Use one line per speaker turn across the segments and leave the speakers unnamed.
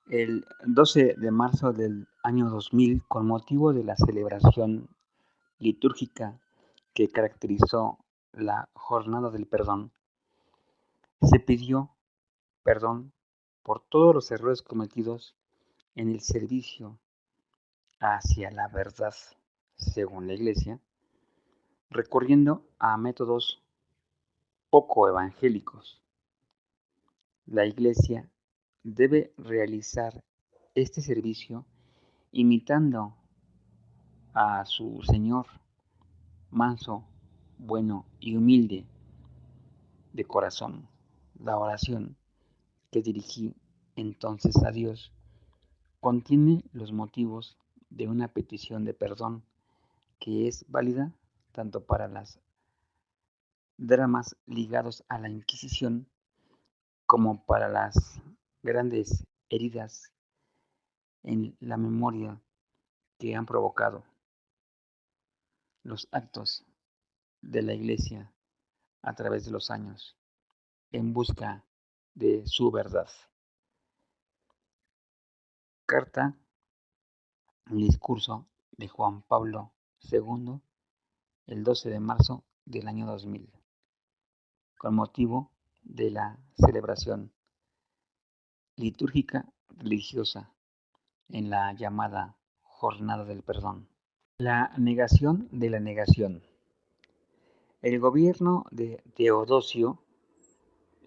El 12 de marzo del año 2000, con motivo de la celebración litúrgica que caracterizó la Jornada del Perdón, se pidió perdón por todos los errores cometidos en el servicio hacia la verdad, según la Iglesia, recurriendo a métodos poco evangélicos. La Iglesia debe realizar este servicio imitando a su Señor, manso, bueno y humilde de corazón. La oración que dirigí entonces a Dios contiene los motivos de una petición de perdón que es válida tanto para los dramas ligados a la Inquisición como para las grandes heridas en la memoria que han provocado los actos de la Iglesia a través de los años en busca de su verdad. Carta, el discurso de Juan Pablo II, el 12 de marzo del año 2000, con motivo de la celebración litúrgica religiosa en la llamada Jornada del Perdón. La negación de la negación. El gobierno de Teodosio,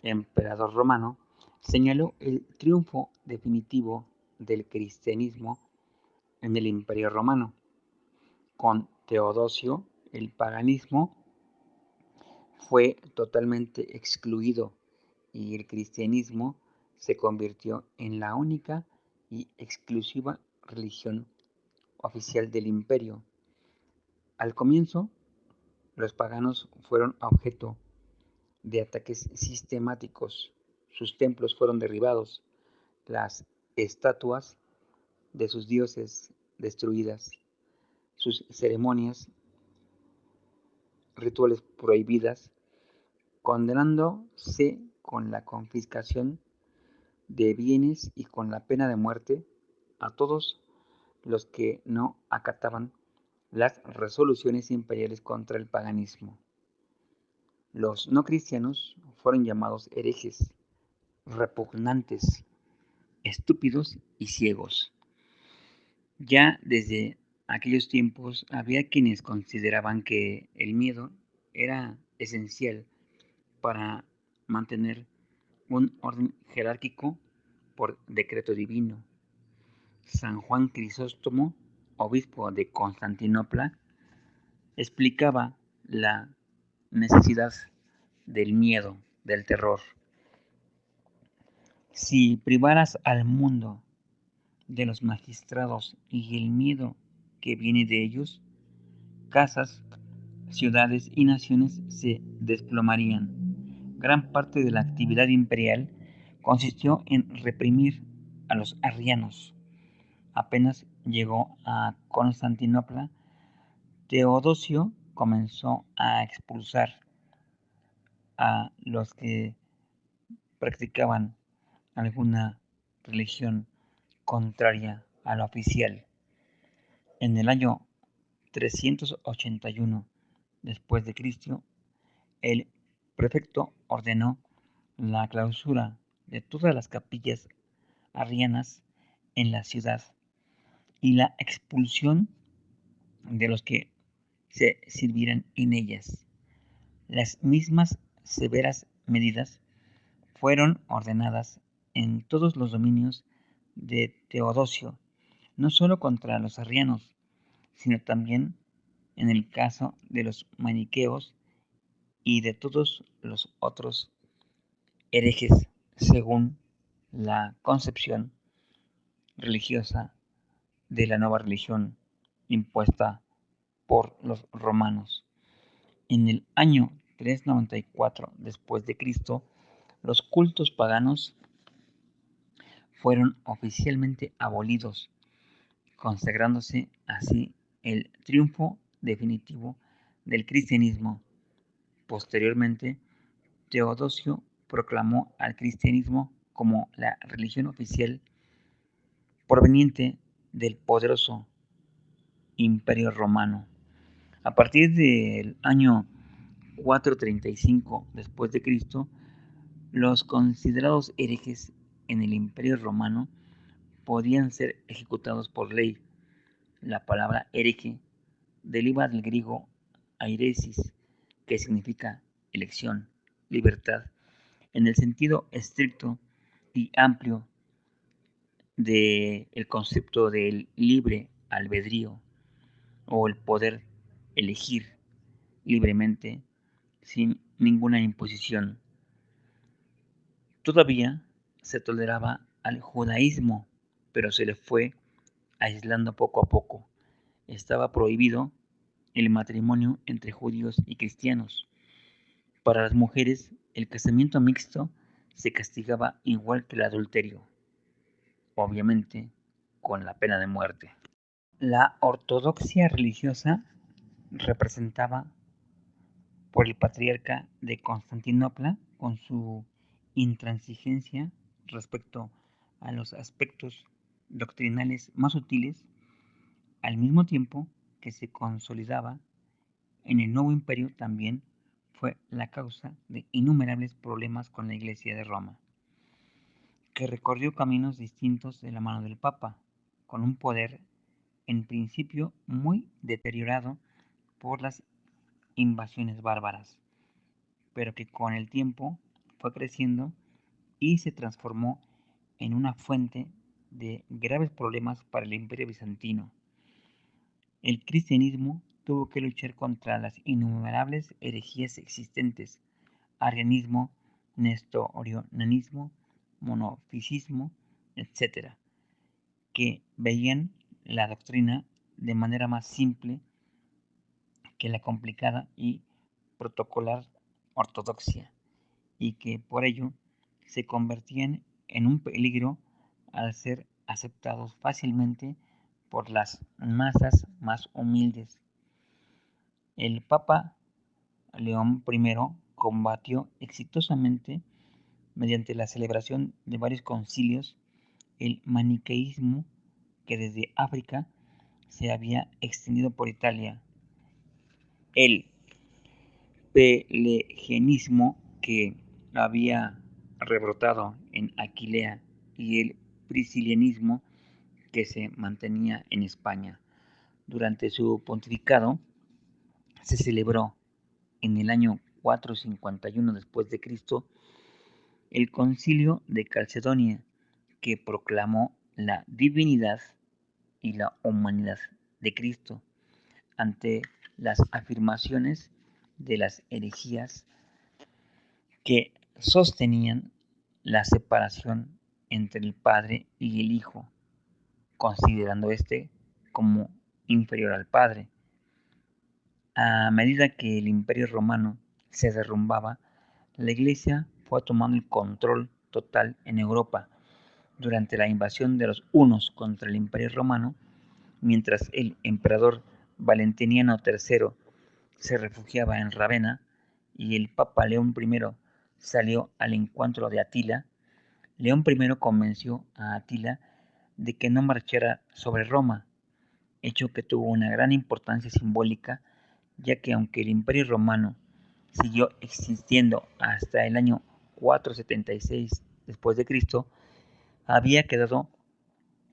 emperador romano, señaló el triunfo definitivo del cristianismo en el Imperio Romano. Con Teodosio, el paganismo fue totalmente excluido y el cristianismo se convirtió en la única y exclusiva religión oficial del imperio. Al comienzo, los paganos fueron objeto de ataques sistemáticos. Sus templos fueron derribados, las estatuas de sus dioses destruidas, sus ceremonias rituales prohibidas, condenándose con la confiscación de bienes y con la pena de muerte a todos los que no acataban las resoluciones imperiales contra el paganismo. Los no cristianos fueron llamados herejes, repugnantes, estúpidos y ciegos. Ya desde aquellos tiempos había quienes consideraban que el miedo era esencial para mantener un orden jerárquico por decreto divino. San Juan Crisóstomo, obispo de Constantinopla, explicaba la necesidad del miedo, del terror. Si privaras al mundo de los magistrados y el miedo que viene de ellos, casas, ciudades y naciones se desplomarían. Gran parte de la actividad imperial consistió en reprimir a los arrianos. Apenas llegó a Constantinopla, Teodosio comenzó a expulsar a los que practicaban alguna religión contraria a la oficial. En el año 381 después de Cristo, el prefecto ordenó la clausura de todas las capillas arrianas en la ciudad y la expulsión de los que se sirvieran en ellas. Las mismas severas medidas fueron ordenadas en todos los dominios de Teodosio, no solo contra los arrianos, sino también en el caso de los maniqueos y de todos los otros herejes según la concepción religiosa de la nueva religión impuesta por los romanos. En el año 394 después de Cristo, los cultos paganos fueron oficialmente abolidos, consagrándose así el triunfo definitivo del cristianismo. Posteriormente, Teodosio proclamó al cristianismo como la religión oficial proveniente del poderoso Imperio Romano. A partir del año 435 después de Cristo, los considerados herejes en el Imperio Romano podían ser ejecutados por ley. La palabra hereje deriva del griego airesis, que significa elección, libertad, en el sentido estricto y amplio del concepto del libre albedrío o el poder elegir libremente sin ninguna imposición. Todavía se toleraba al judaísmo, pero se le fue aislando poco a poco. Estaba prohibido el matrimonio entre judíos y cristianos. Para las mujeres, el casamiento mixto se castigaba igual que el adulterio, obviamente con la pena de muerte. La ortodoxia religiosa, representada por el patriarca de Constantinopla, con su intransigencia respecto a los aspectos doctrinales más sutiles, al mismo tiempo que se consolidaba en el nuevo imperio, también fue la causa de innumerables problemas con la Iglesia de Roma, que recorrió caminos distintos de la mano del Papa, con un poder en principio muy deteriorado por las invasiones bárbaras, pero que con el tiempo fue creciendo y se transformó en una fuente de graves problemas para el Imperio bizantino. El cristianismo tuvo que luchar contra las innumerables herejías existentes: arianismo, nestorianismo, monofisismo, etc., que veían la doctrina de manera más simple que la complicada y protocolar ortodoxia, y que por ello se convertían en un peligro al ser aceptados fácilmente por las masas más humildes. El Papa León I combatió exitosamente, mediante la celebración de varios concilios, el maniqueísmo que desde África se había extendido por Italia, el pelagianismo que había rebrotado en Aquilea y el priscilianismo que se mantenía en España. Durante su pontificado se celebró en el año 451 después de Cristo el Concilio de Calcedonia, que proclamó la divinidad y la humanidad de Cristo ante las afirmaciones de las herejías que sostenían la separación entre el Padre y el Hijo, considerando éste como inferior al Padre. A medida que el Imperio Romano se derrumbaba, la Iglesia fue tomando el control total en Europa. Durante la invasión de los hunos contra el Imperio Romano, mientras el emperador Valentiniano III se refugiaba en Rávena y el Papa León I salió al encuentro de Atila, León I convenció a Atila de que no marchara sobre Roma, hecho que tuvo una gran importancia simbólica, ya que aunque el Imperio Romano siguió existiendo hasta el año 476 después de Cristo, había quedado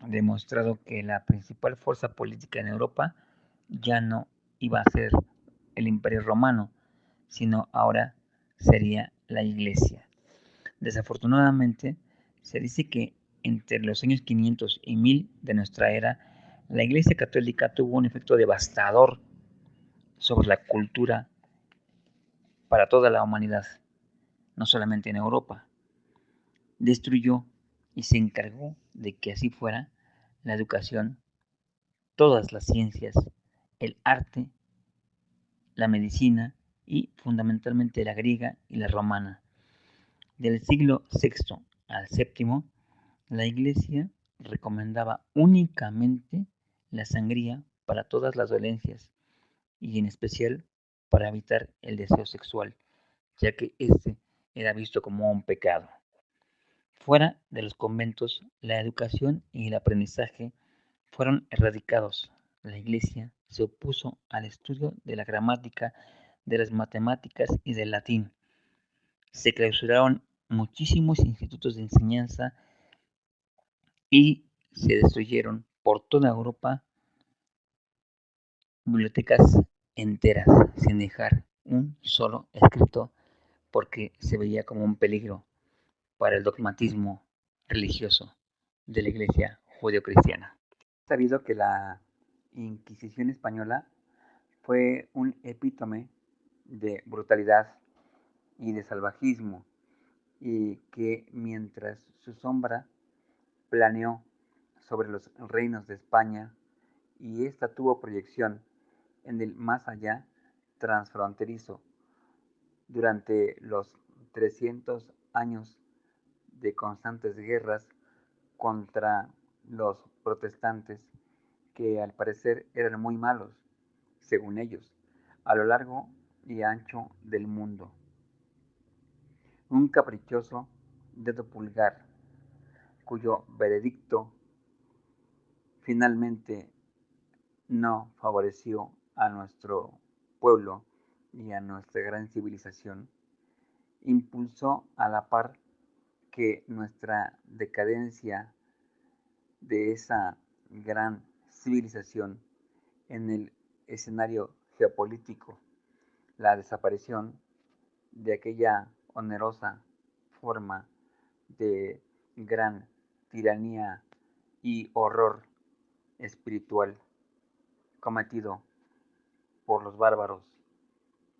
demostrado que la principal fuerza política en Europa ya no iba a ser el Imperio Romano, sino ahora sería la Iglesia. Desafortunadamente, se dice que entre los años 500 y 1000 de nuestra era, la Iglesia Católica tuvo un efecto devastador sobre la cultura para toda la humanidad, no solamente en Europa. Destruyó y se encargó de que así fuera la educación, todas las ciencias, el arte, la medicina y fundamentalmente la griega y la romana. Del siglo VI al VII, la Iglesia recomendaba únicamente la sangría para todas las dolencias y en especial para evitar el deseo sexual, ya que este era visto como un pecado. Fuera de los conventos, la educación y el aprendizaje fueron erradicados. La Iglesia se opuso al estudio de la gramática, de las matemáticas y del latín. Se clausuraron muchísimos institutos de enseñanza y se destruyeron por toda Europa bibliotecas enteras sin dejar un solo escrito porque se veía como un peligro para el dogmatismo religioso de la Iglesia judeocristiana. Es sabido que la Inquisición española fue un epítome de brutalidad y de salvajismo, y que mientras su sombra planeó sobre los reinos de España y ésta tuvo proyección en el más allá transfronterizo durante los 300 años de constantes guerras contra los protestantes, que al parecer eran muy malos, según ellos, a lo largo y ancho del mundo. Un caprichoso dedo pulgar, cuyo veredicto finalmente no favoreció a nuestro pueblo y a nuestra gran civilización, impulsó a la par que nuestra decadencia de esa gran civilización en el escenario geopolítico, la desaparición de aquella onerosa forma de gran tiranía y horror espiritual cometido por los bárbaros,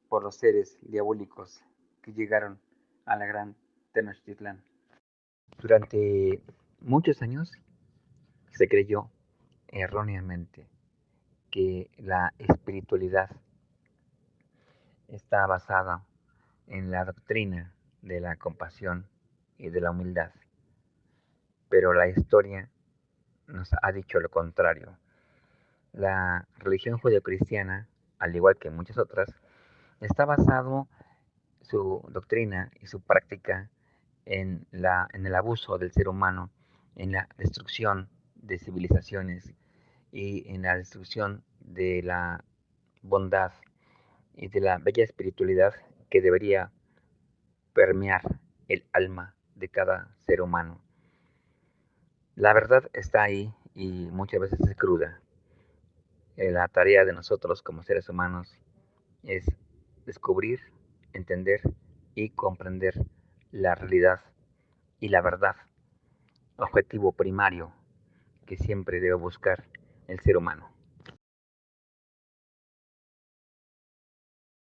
por los seres diabólicos que llegaron a la gran Tenochtitlán. Durante muchos años se creyó erróneamente que la espiritualidad está basada en la doctrina de la compasión y de la humildad, pero la historia nos ha dicho lo contrario. La religión judeocristiana, al igual que muchas otras, está basado su doctrina y su práctica en el abuso del ser humano, en la destrucción de civilizaciones y en la destrucción de la bondad y de la bella espiritualidad que debería permear el alma de cada ser humano. La verdad está ahí y muchas veces es cruda. La tarea de nosotros como seres humanos es descubrir, entender y comprender la realidad y la verdad, objetivo primario que siempre debe buscar el ser humano.